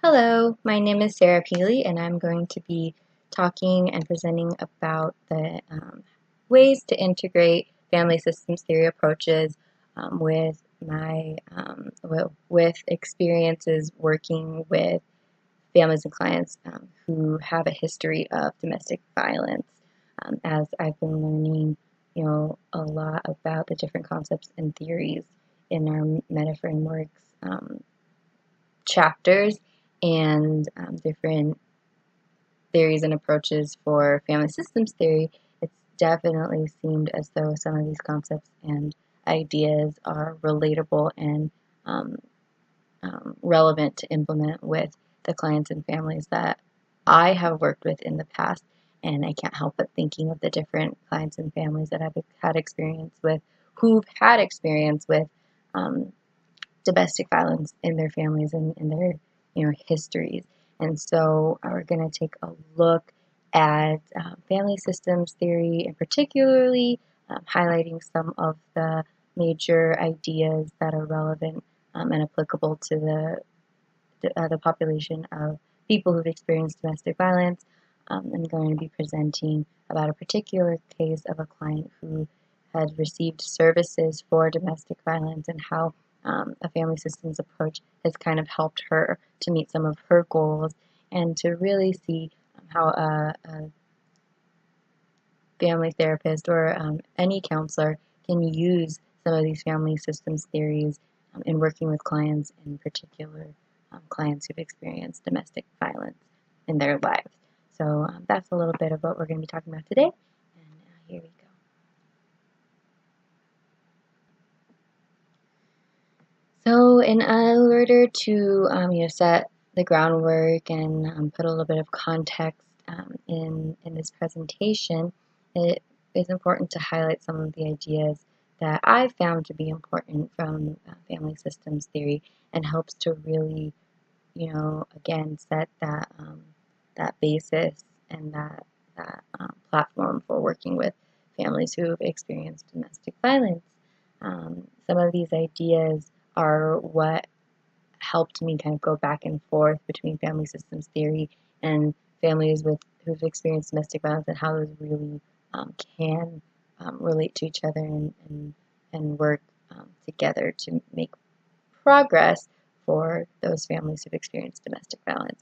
Hello, my name is Sarah Peely, and I'm going to be talking and presenting about the ways to integrate family systems theory approaches with my with experiences working with families and clients who have a history of domestic violence. As I've been learning, a lot about the different concepts and theories in our meta frameworks chapters and different theories and approaches for family systems theory, it's definitely seemed as though some of these concepts and ideas are relatable and um, relevant to implement with the clients and families that I have worked with in the past. And I can't help but thinking of the different clients and families that I've had experience with, who've had experience with um, domestic violence in their families and in their histories. And so we're going to take a look at family systems theory and particularly highlighting some of the major ideas that are relevant and applicable to the population of people who've experienced domestic violence. I'm going to be presenting about a particular case of a client who had received services for domestic violence and how a family systems approach has kind of helped her to meet some of her goals and to really see how a family therapist or any counselor can use some of these family systems theories in working with clients, in particular clients who've experienced domestic violence in their lives. So that's a little bit of what we're going to be talking about today, and here we go. So in order to set the groundwork and put a little bit of context in this presentation, it is important to highlight some of the ideas that I've found to be important from family systems theory and helps to really, again, set that basis and that platform for working with families who have experienced domestic violence. Some of these ideas are what helped me kind of go back and forth between family systems theory and families who've experienced domestic violence and how those really can relate to each other and work together to make progress for those families who've experienced domestic violence.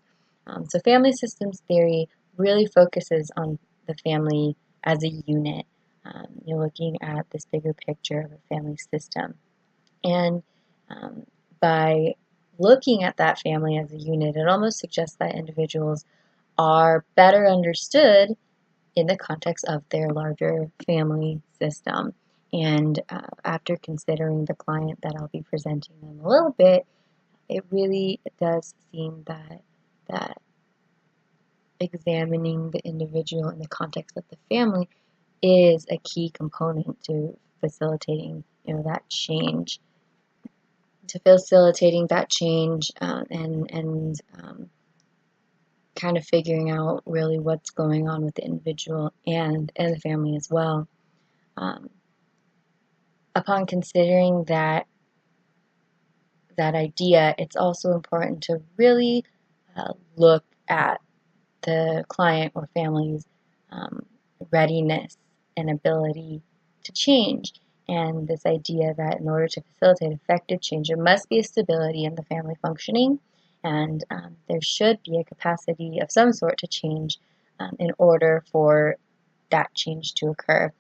So family systems theory really focuses on the family as a unit. You're looking at this bigger picture of a family system. And by looking at that family as a unit, it almost suggests that individuals are better understood in the context of their larger family system. And after considering the client that I'll be presenting in a little bit, it really does seem that examining the individual in the context of the family is a key component to facilitating, that change. And kind of figuring out really what's going on with the individual and the family as well. Upon considering that idea, it's also important to really look at the client or family's readiness and ability to change. And this idea that in order to facilitate effective change, there must be a stability in the family functioning, and there should be a capacity of some sort to change in order for that change to occur.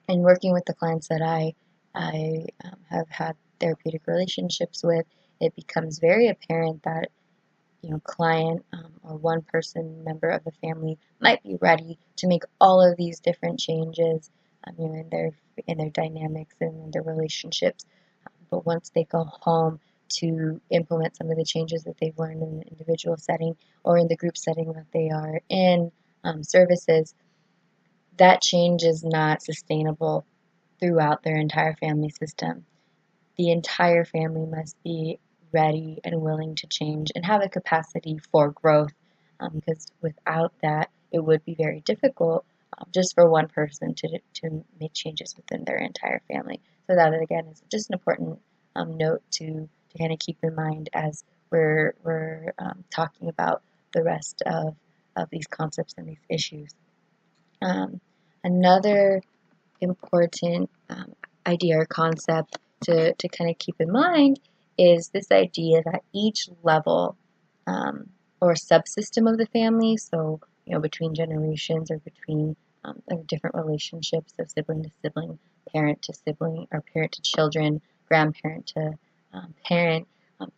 And working with the clients that I have had therapeutic relationships with, it becomes very apparent that client or one person member of the family might be ready to make all of these different changes in their dynamics and in their relationships. But once they go home to implement some of the changes that they've learned in the individual setting or in the group setting that they are in services, that change is not sustainable throughout their entire family system. The entire family must be ready and willing to change and have a capacity for growth, because without that, it would be very difficult just for one person to make changes within their entire family. So that, again, is just an important note to kind of keep in mind as we're talking about the rest of these concepts and these issues. Another important idea or concept to kind of keep in mind is this idea that each level or subsystem of the family, so between generations or between different relationships of sibling to sibling, parent to sibling, or parent to children, grandparent to parent,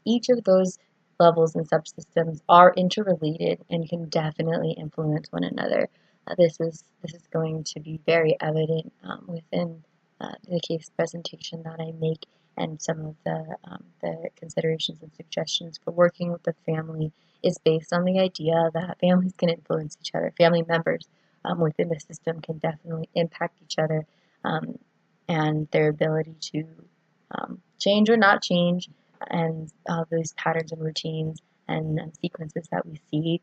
each of those levels and subsystems are interrelated and can definitely influence one another. This is going to be very evident within the case presentation that I make, and some of the considerations and suggestions for working with the family is based on the idea that families can influence each other. Family members within the system can definitely impact each other, and their ability to change or not change, and those patterns and routines and sequences that we see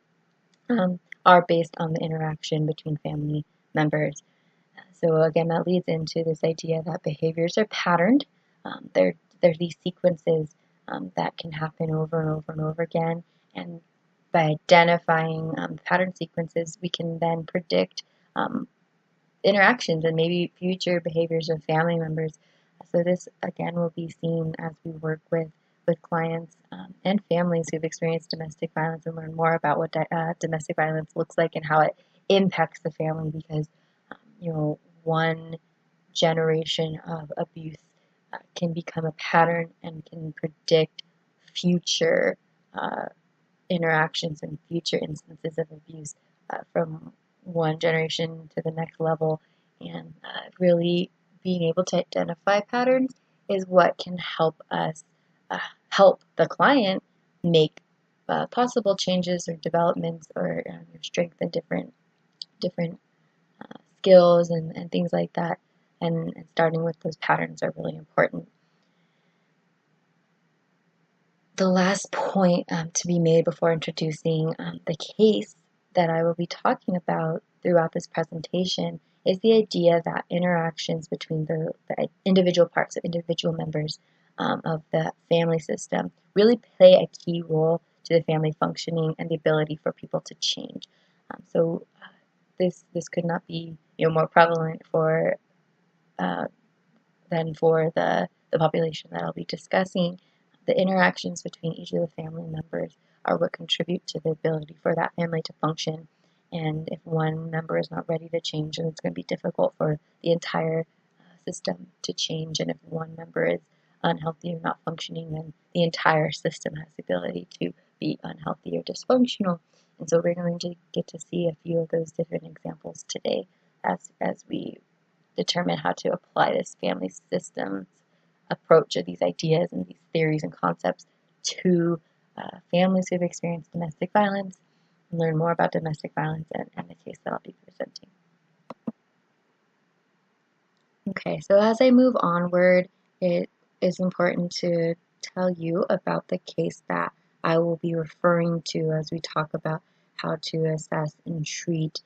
are based on the interaction between family members. So again, that leads into this idea that behaviors are patterned. They're these sequences that can happen over and over and over again. And by identifying pattern sequences, we can then predict interactions and maybe future behaviors of family members. So this again will be seen as we work with clients and families who've experienced domestic violence and learn more about what domestic violence looks like and how it impacts the family, because one generation of abuse can become a pattern and can predict future interactions and future instances of abuse from one generation to the next level. And really being able to identify patterns is what can help us help the client make possible changes or developments, or strengthen different skills and things like that. And starting with those patterns are really important. The last point to be made before introducing the case that I will be talking about throughout this presentation is the idea that interactions between the individual parts of individual members of the family system really play a key role to the family functioning and the ability for people to change. This could not be more prevalent for than for the population that I'll be discussing. The interactions between each of the family members are what contribute to the ability for that family to function. And if one member is not ready to change, then it's going to be difficult for the entire system to change. And if one member is unhealthy or not functioning, then the entire system has the ability to be unhealthy or dysfunctional. And so we're going to get to see a few of those different examples today as we determine how to apply this family systems approach of these ideas and these theories and concepts to families who've experienced domestic violence, and learn more about domestic violence and the case that I'll be presenting. Okay, so as I move onward, it is important to tell you about the case that I will be referring to as we talk about how to assess and treat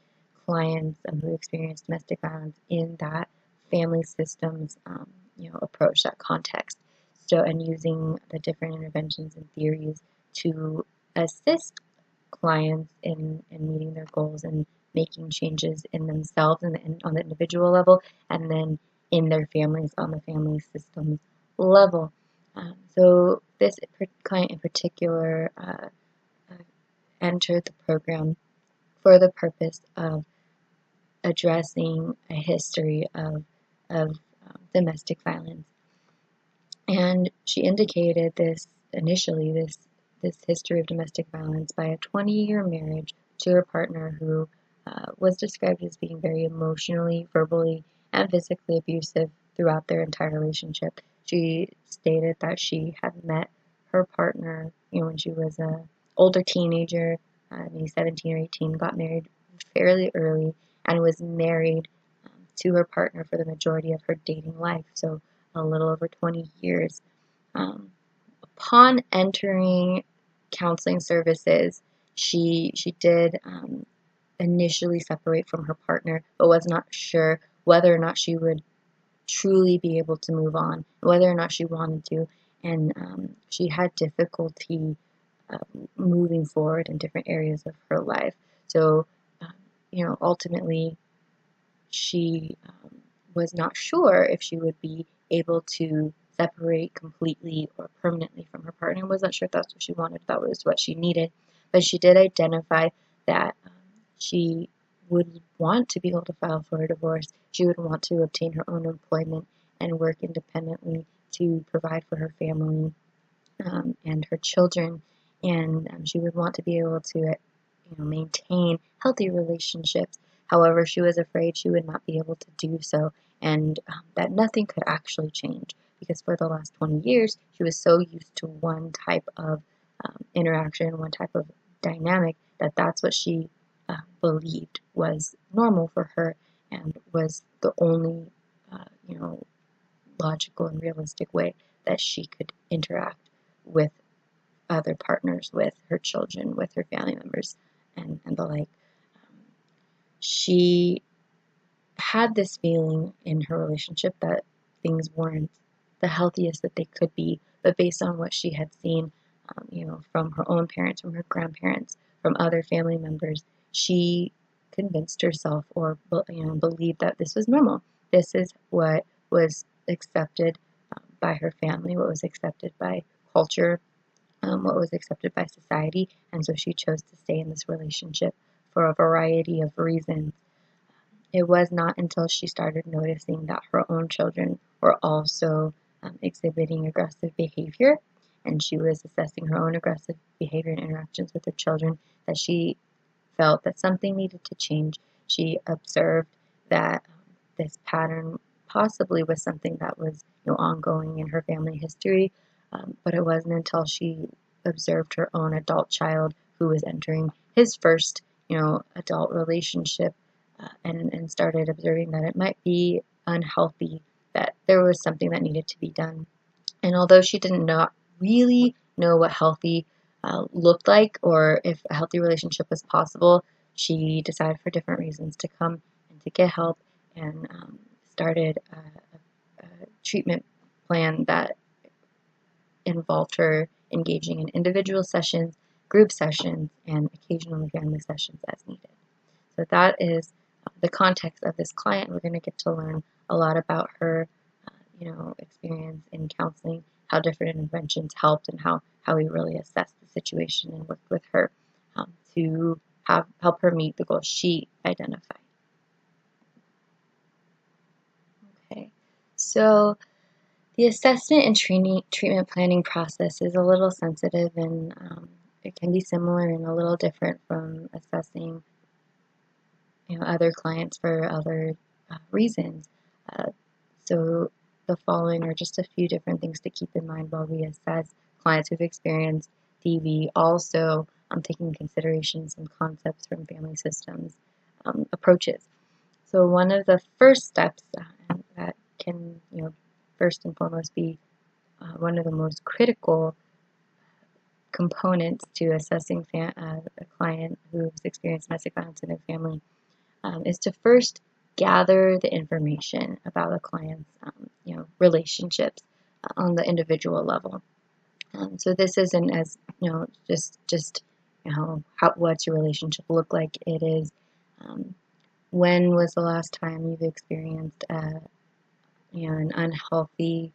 clients who experience domestic violence in that family systems approach, that context. So, and using the different interventions and theories to assist clients in meeting their goals and making changes in themselves and on the individual level, and then in their families on the family systems level. So this client in particular entered the program for the purpose of addressing a history of domestic violence. And she indicated this history of domestic violence by a 20-year marriage to her partner, who was described as being very emotionally, verbally, and physically abusive throughout their entire relationship. She stated that she had met her partner, when she was an older teenager, maybe 17 or 18, got married fairly early, and was married to her partner for the majority of her dating life, so a little over 20 years. Upon entering counseling services, she did initially separate from her partner, but was not sure whether or not she would truly be able to move on, whether or not she wanted to, and she had difficulty moving forward in different areas of her life. So, ultimately, she was not sure if she would be able to separate completely or permanently from her partner, and wasn't sure if that's what she wanted, that was what she needed. But she did identify that she would want to be able to file for a divorce. She would want to obtain her own employment and work independently to provide for her family and her children. And she would want to be able to maintain healthy relationships. However, she was afraid she would not be able to do so, and that nothing could actually change, because for the last 20 years, she was so used to one type of interaction, one type of dynamic, that that's what she believed was normal for her and was the only, logical and realistic way that she could interact with other partners, with her children, with her family members, and the like. She had this feeling in her relationship that things weren't the healthiest that they could be, but based on what she had seen, from her own parents, from her grandparents, from other family members, she convinced herself or believed that this was normal. This is what was accepted by her family, what was accepted by culture, what was accepted by society, and so she chose to stay in this relationship for a variety of reasons. It was not until she started noticing that her own children were also exhibiting aggressive behavior, and she was assessing her own aggressive behavior and interactions with her children, that she felt that something needed to change. She observed that this pattern possibly was something that was ongoing in her family history, but it wasn't until she observed her own adult child who was entering his first adult relationship, and started observing that it might be unhealthy, that there was something that needed to be done. And although she didn't not really know what healthy looked like, or if a healthy relationship was possible, she decided for different reasons to come and to get help, and started a treatment plan that involved her engaging in individual sessions, group sessions, and occasionally family sessions as needed. So that is the context of this client. We're going to get to learn a lot about her, experience in counseling, how different interventions helped, and how we really assessed the situation and worked with her to help her meet the goals she identified. Okay, so the assessment and treatment planning process is a little sensitive, and it can be similar and a little different from assessing other clients for other reasons. So the following are just a few different things to keep in mind while we assess clients who've experienced DV. Also, taking into consideration some concepts from family systems approaches. So one of the first steps that can, first and foremost be one of the most critical components to assessing a client who's experienced domestic violence in their family is to first gather the information about the client's relationships on the individual level. So this isn't as just what's your relationship look like. It is when was the last time you've experienced an unhealthy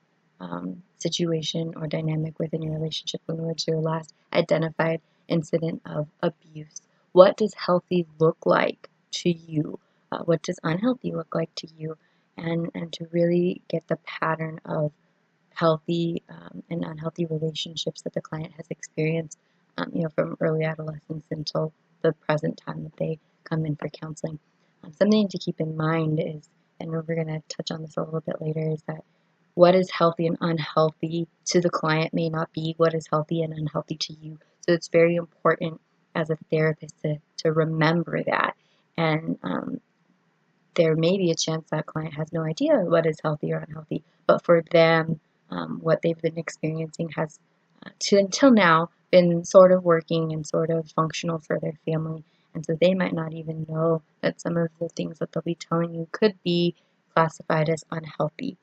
situation or dynamic within your relationship? When was your last identified incident of abuse? What does healthy look like to you? What does unhealthy look like to you? And to really get the pattern of healthy and unhealthy relationships that the client has experienced, from early adolescence until the present time that they come in for counseling. Something to keep in mind is, and we're going to touch on this a little bit later, is that what is healthy and unhealthy to the client may not be what is healthy and unhealthy to you. So it's very important as a therapist to remember that. And there may be a chance that client has no idea what is healthy or unhealthy, but for them, what they've been experiencing has, until now, been sort of working and sort of functional for their family. And so they might not even know that some of the things that they'll be telling you could be classified as unhealthy.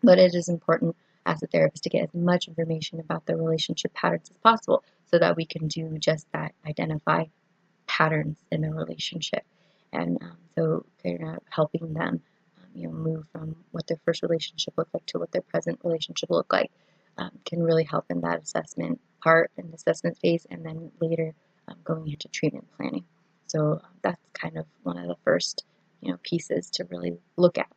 But it is important as a therapist to get as much information about the relationship patterns as possible so that we can do just that, identify patterns in the relationship. And so kind of helping them move from what their first relationship looked like to what their present relationship looked like can really help in that assessment part, in the assessment phase, and then later going into treatment planning. So that's kind of one of the first pieces to really look at.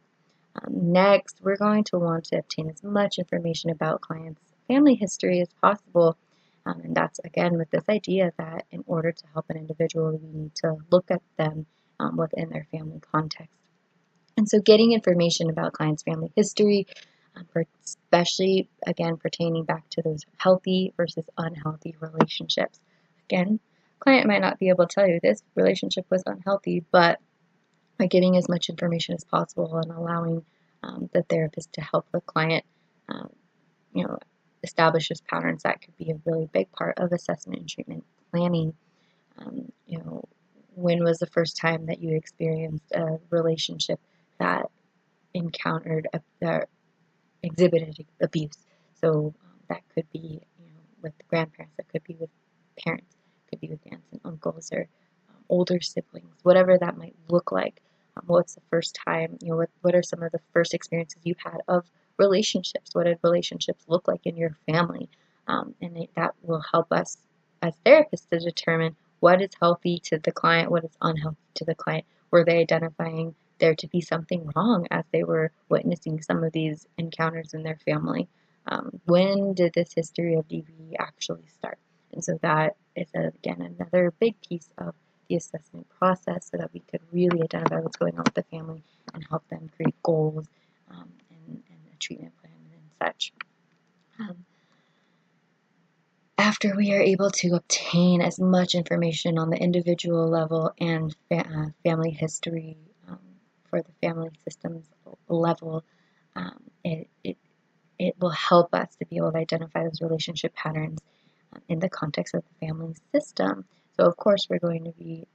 Next, we're going to want to obtain as much information about clients' family history as possible. And that's again with this idea that in order to help an individual, we need to look at them within their family context. And so getting information about clients' family history, especially again pertaining back to those healthy versus unhealthy relationships. Again, client might not be able to tell you this relationship was unhealthy, but by getting as much information as possible and allowing the therapist to help the client, establish those patterns, that could be a really big part of assessment and treatment planning. When was the first time that you experienced a relationship that encountered that exhibited abuse? So that could be with grandparents, that could be with parents, could be with aunts and uncles or older siblings, whatever that might look like. What's the first time, what are some of the first experiences you've had of relationships? What did relationships look like in your family? And that will help us as therapists to determine what is healthy to the client, what is unhealthy to the client. Were they identifying there to be something wrong as they were witnessing some of these encounters in their family? When did this history of DV actually start? And so that is, again, another big piece of the assessment process so that we could really identify what's going on with the family and help them create goals and a treatment plan and such. After we are able to obtain as much information on the individual level and family history for the family systems level, it will help us to be able to identify those relationship patterns in the context of the family system. So of course we're going to be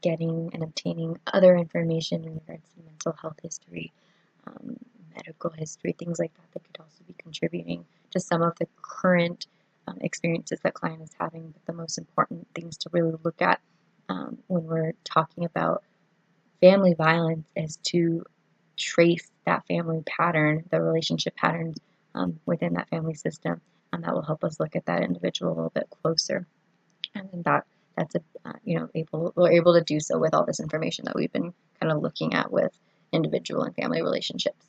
getting and obtaining other information in regards to mental health history, medical history, things like that could also be contributing to some of the current experiences that client is having. But the most important things to really look at when we're talking about family violence is to trace that family pattern, the relationship patterns within that family system, and that will help us look at that individual a little bit closer. And then we're able to do so with all this information that we've been kind of looking at with individual and family relationships.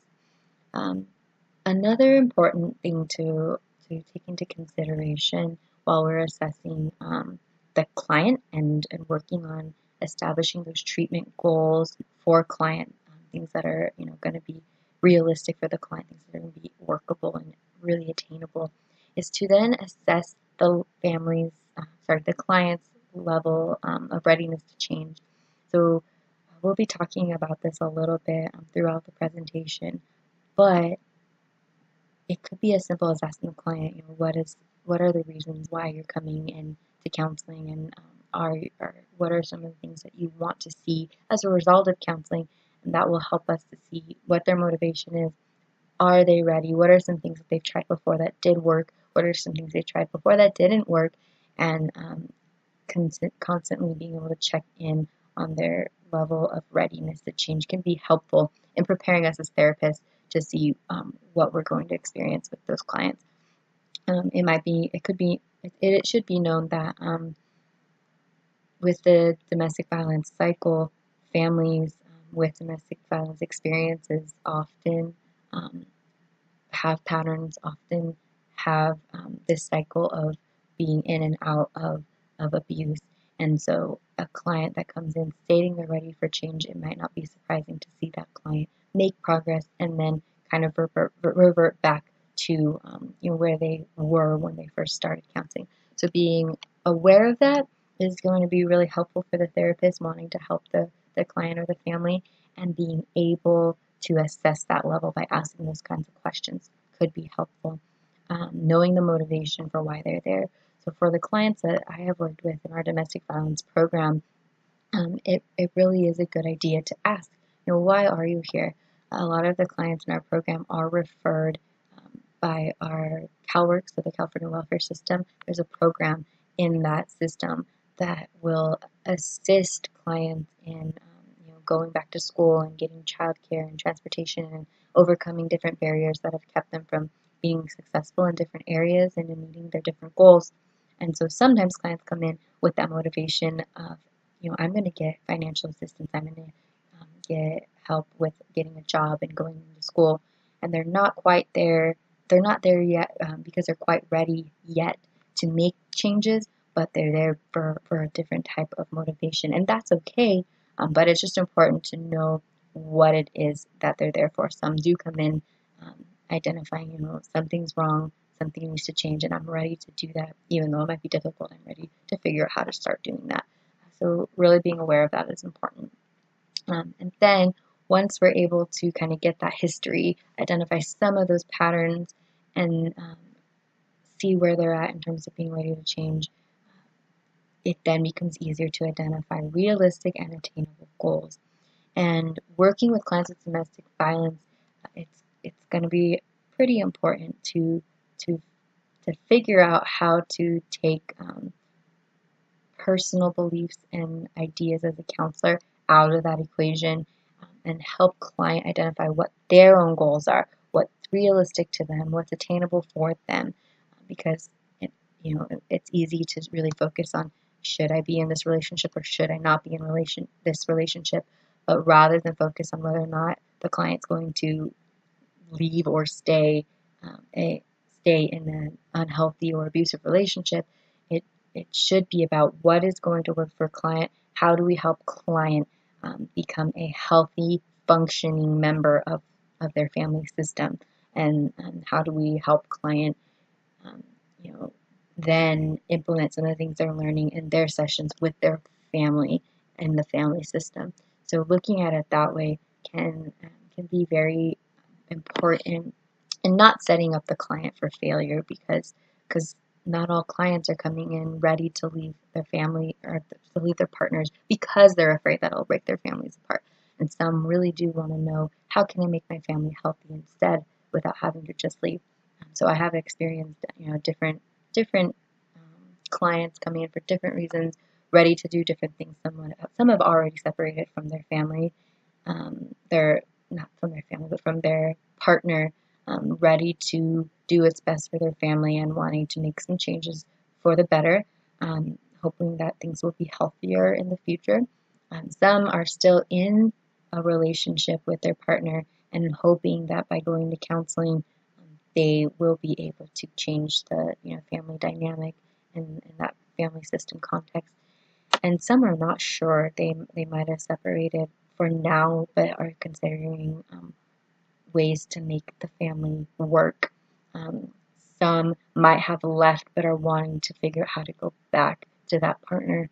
Another important thing to take into consideration while we're assessing the client and working on establishing those treatment goals for client, things that are going to be realistic for the client, things that are going to be workable and really attainable, is to then assess the client's level of readiness to change. So we'll be talking about this a little bit throughout the presentation, but it could be as simple as asking the client, what are the reasons why you're coming in to counseling, and what are some of the things that you want to see as a result of counseling, and that will help us to see what their motivation is. Are they ready? What are some things that they've tried before that did work? What are some things they tried before that didn't work? And constantly being able to check in on their level of readiness to change can be helpful in preparing us as therapists to see what we're going to experience with those clients. It should be known that with the domestic violence cycle, families with domestic violence experiences often have patterns, often have this cycle of being in and out of abuse. And so a client that comes in stating they're ready for change, it might not be surprising to see that client make progress and then kind of revert back to where they were when they first started counseling. So being aware of that is going to be really helpful for the therapist wanting to help the client or the family, and being able to assess that level by asking those kinds of questions could be helpful. Knowing the motivation for why they're there. So for the clients that I have worked with in our domestic violence program, it really is a good idea to ask, why are you here? A lot of the clients in our program are referred by our CalWorks, so the California Welfare System. There's a program in that system that will assist clients in going back to school and getting childcare and transportation and overcoming different barriers that have kept them from being successful in different areas and in meeting their different goals. And so sometimes clients come in with that motivation of, I'm going to get financial assistance, I'm going to get help with getting a job and going into school, and they're not quite there. They're not there yet because they're quite ready yet to make changes, but they're there for a different type of motivation, and that's okay. But it's just important to know what it is that they're there for. Some do come in identifying, something's wrong, something needs to change, and I'm ready to do that. Even though it might be difficult, I'm ready to figure out how to start doing that. So really being aware of that is important. And then once we're able to kind of get that history, identify some of those patterns, and see where they're at in terms of being ready to change, it then becomes easier to identify realistic and attainable goals. And working with clients with domestic violence, it's going to be pretty important to figure out how to take personal beliefs and ideas as a counselor out of that equation, and help client identify what their own goals are, what's realistic to them, what's attainable for them, because it's easy to really focus on, should I be in this relationship or should I not be in this relationship, but rather than focus on whether or not the client's going to leave or stay in an unhealthy or abusive relationship. It should be about what is going to work for client. How do we help client become a healthy, functioning member of their family system, and how do we help client then implement some of the things they're learning in their sessions with their family and the family system. So looking at it that way can be very important, and not setting up the client for failure, because not all clients are coming in ready to leave their family or to leave their partners because they're afraid that it'll break their families apart. And some really do want to know, how can I make my family healthy instead without having to just leave? So I have experienced different clients coming in for different reasons, ready to do different things. Some have already separated from their family. They're not from their family, but from their partner, ready to do what's best for their family and wanting to make some changes for the better, hoping that things will be healthier in the future. Some are still in a relationship with their partner and hoping that by going to counseling, they will be able to change the family dynamic in that family system context. And some are not sure. They might have separated for now, but are considering ways to make the family work. Some might have left but are wanting to figure out how to go back to that partner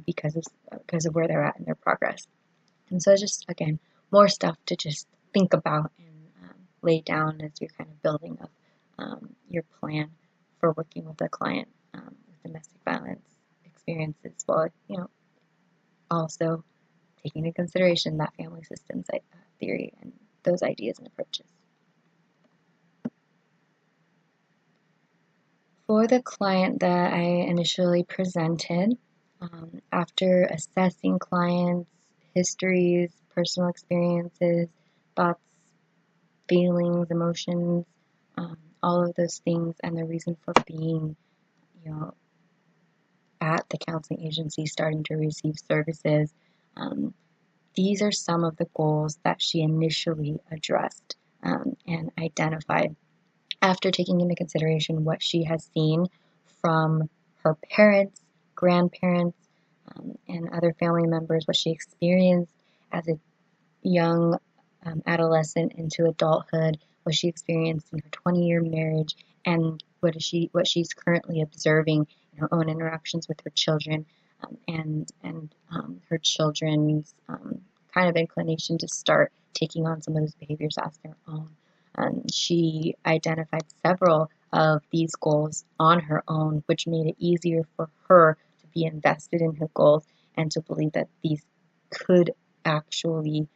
because of where they're at in their progress. And so just, again, more stuff to just think about and lay down as you're kind of building up your plan for working with a client with domestic violence experiences, while also taking into consideration that family systems theory and those ideas and approaches. For the client that I initially presented, after assessing clients' histories, personal experiences, thoughts, feelings, emotions, all of those things, and the reason for being, at the counseling agency, starting to receive services, these are some of the goals that she initially addressed and identified after taking into consideration what she has seen from her parents, grandparents, and other family members, what she experienced as a young adolescent into adulthood, what she experienced in her 20-year marriage, and what she's currently observing in her own interactions with her children, and her children's kind of inclination to start taking on some of those behaviors as their own. She identified several of these goals on her own, which made it easier for her to be invested in her goals and to believe that these could actually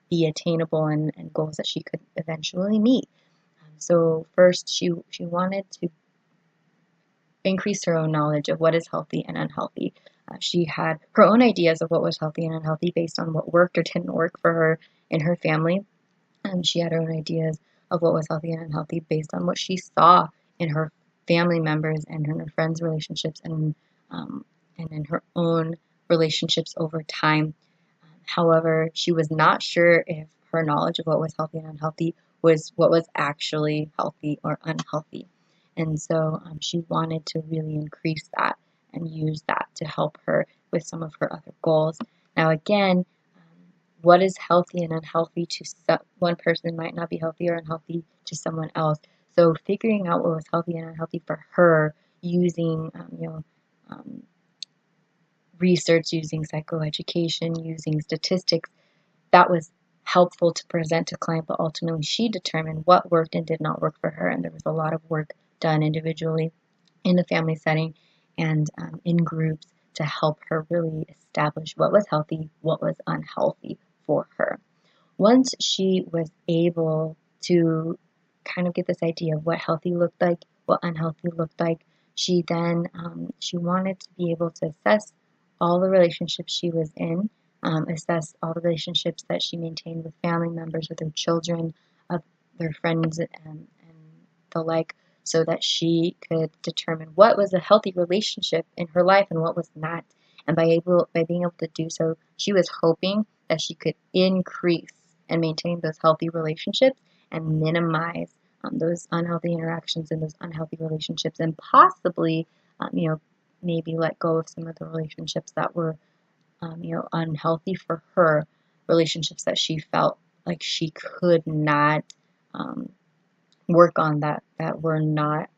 be attainable and goals that she could eventually meet. So first, she wanted to increase her own knowledge of what is healthy and unhealthy. She had her own ideas of what was healthy and unhealthy based on what worked or didn't work for her in her family. She had her own ideas of what was healthy and unhealthy based on what she saw in her family members and in her friends' relationships and in her own relationships over time. However, she was not sure if her knowledge of what was healthy and unhealthy was what was actually healthy or unhealthy. And so she wanted to really increase that and use that to help her with some of her other goals. Now, again, what is healthy and unhealthy to one person might not be healthy or unhealthy to someone else. So figuring out what was healthy and unhealthy for her using, research, using psychoeducation, using statistics, that was helpful to present to client, but ultimately she determined what worked and did not work for her. And there was a lot of work done individually in the family setting and in groups to help her really establish what was healthy, what was unhealthy for her. Once she was able to kind of get this idea of what healthy looked like, what unhealthy looked like, she then she wanted to be able to assess all the relationships she was in, assess all the relationships that she maintained with family members, with her children, their friends, and the like, so that she could determine what was a healthy relationship in her life and what was not. And by being able to do so, she was hoping that she could increase and maintain those healthy relationships and minimize those unhealthy interactions and those unhealthy relationships, and possibly, maybe let go of some of the relationships that were, unhealthy for her, relationships that she felt like she could not work on, that were not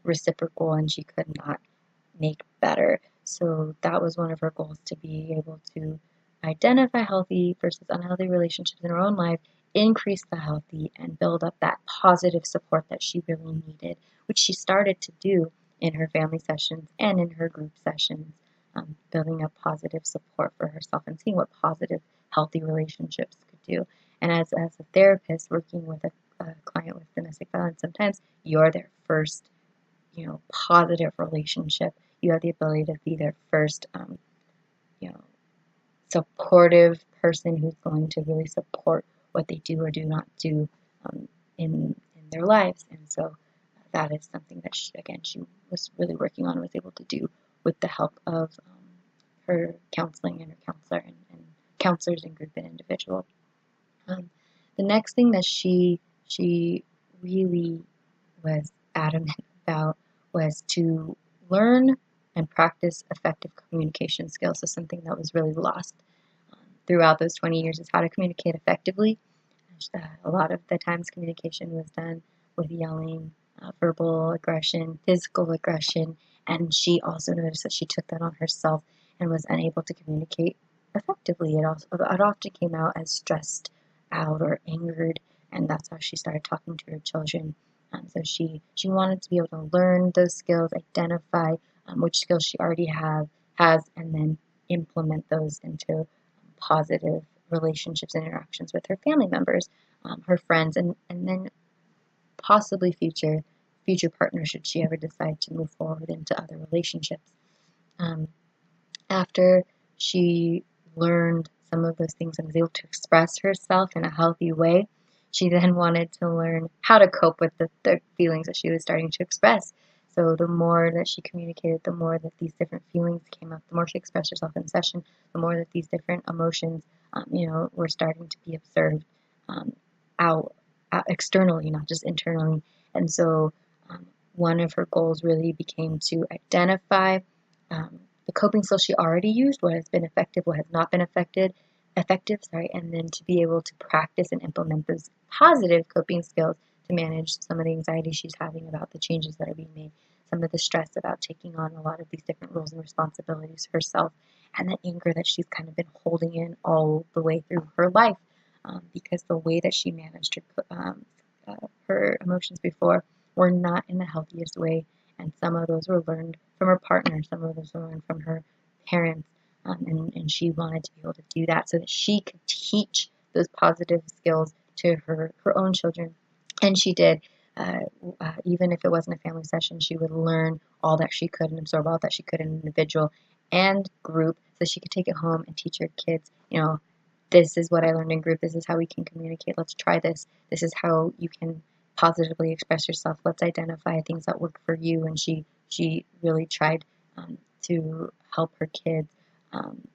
reciprocal and she could not make better. So that was one of her goals, to be able to identify healthy versus unhealthy relationships in her own life, increase the healthy, and build up that positive support that she really needed, which she started to do in her family sessions and in her group sessions, building up positive support for herself and seeing what positive, healthy relationships could do. And as a therapist working with a client with domestic violence, sometimes you're their first, positive relationship. You have the ability to be their first, supportive person who's going to really support what they do or do not do in their lives. And so that is something that she was really working on and was able to do with the help of her counseling and her counselor and counselors in group and individual. The next thing that she really was adamant about was to learn and practice effective communication skills. So something that was really lost throughout those 20 years is how to communicate effectively. A lot of the times communication was done with yelling, verbal aggression, physical aggression, and she also noticed that she took that on herself and was unable to communicate effectively. It often came out as stressed out or angered, and that's how she started talking to her children. So she wanted to be able to learn those skills, identify which skills she already has, and then implement those into positive relationships and interactions with her family members, her friends, and then possibly future partners should she ever decide to move forward into other relationships. After she learned some of those things and was able to express herself in a healthy way, she then wanted to learn how to cope with the feelings that she was starting to express. So the more that she communicated, the more that these different feelings came up, the more she expressed herself in session, the more that these different emotions, were starting to be observed out externally, not just internally. And so one of her goals really became to identify the coping skills she already used, what has been effective, what has not been effective, and then to be able to practice and implement those positive coping skills to manage some of the anxiety she's having about the changes that are being made, some of the stress about taking on a lot of these different roles and responsibilities herself, and the anger that she's kind of been holding in all the way through her life, because the way that she managed her emotions before were not in the healthiest way, and some of those were learned from her partner, some of those were learned from her parents, and she wanted to be able to do that so that she could teach those positive skills to her own children. And she did. Even if it wasn't a family session, she would learn all that she could and absorb all that she could in an individual and group, so she could take it home and teach her kids, this is what I learned in group. This is how we can communicate. Let's try this. This is how you can positively express yourself. Let's identify things that work for you. And she really tried to help her kids um,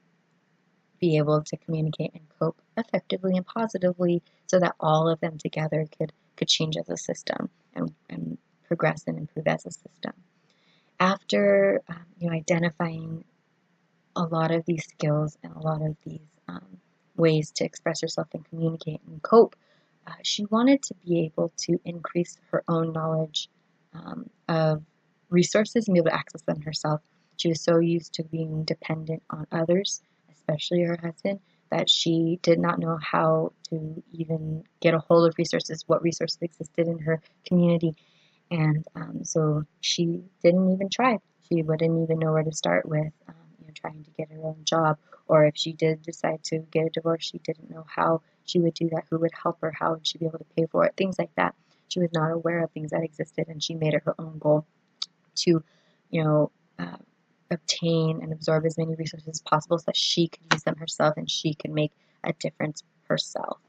be able to communicate and cope effectively and positively, so that all of them together could change as a system and progress and improve as a system. After identifying a lot of these skills and a lot of these ways to express herself and communicate and cope, she wanted to be able to increase her own knowledge of resources and be able to access them herself. She was so used to being dependent on others, especially her husband, that she did not know how to even get a hold of resources, what resources existed in her community. And so she didn't even try. She wouldn't even know where to start with trying to get her own job. Or if she did decide to get a divorce, she didn't know how she would do that, who would help her, how would she be able to pay for it, things like that. She was not aware of things that existed, and she made it her own goal to, you know, uh, obtain and absorb as many resources as possible so that she could use them herself and she could make a difference herself.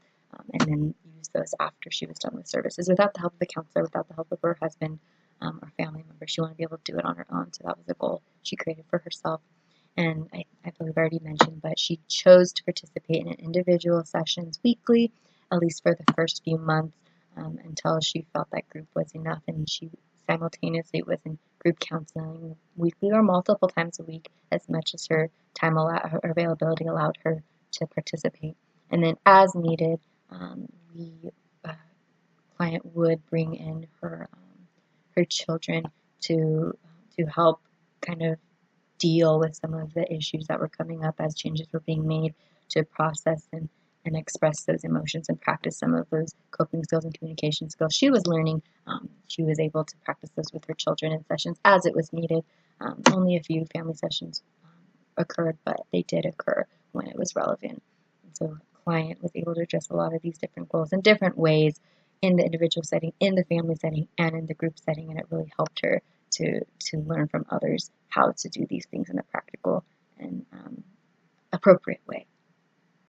And then use those after she was done with services without the help of the counselor, without the help of her husband or family member. She wanted to be able to do it on her own, so that was a goal she created for herself. And I believe I already mentioned, but she chose to participate in individual sessions weekly, at least for the first few months, until she felt that group was enough. And she simultaneously was in group counseling weekly or multiple times a week, as much as her her availability allowed her to participate. And then, as needed, the client would bring in her children to help kind of deal with some of the issues that were coming up as changes were being made, to process and express those emotions and practice some of those coping skills and communication skills she was learning. She was able to practice those with her children in sessions as it was needed. Only a few family sessions occurred, but they did occur when it was relevant. And so the client was able to address a lot of these different goals in different ways in the individual setting, in the family setting, and in the group setting, and it really helped her to learn from others how to do these things in a practical and appropriate way.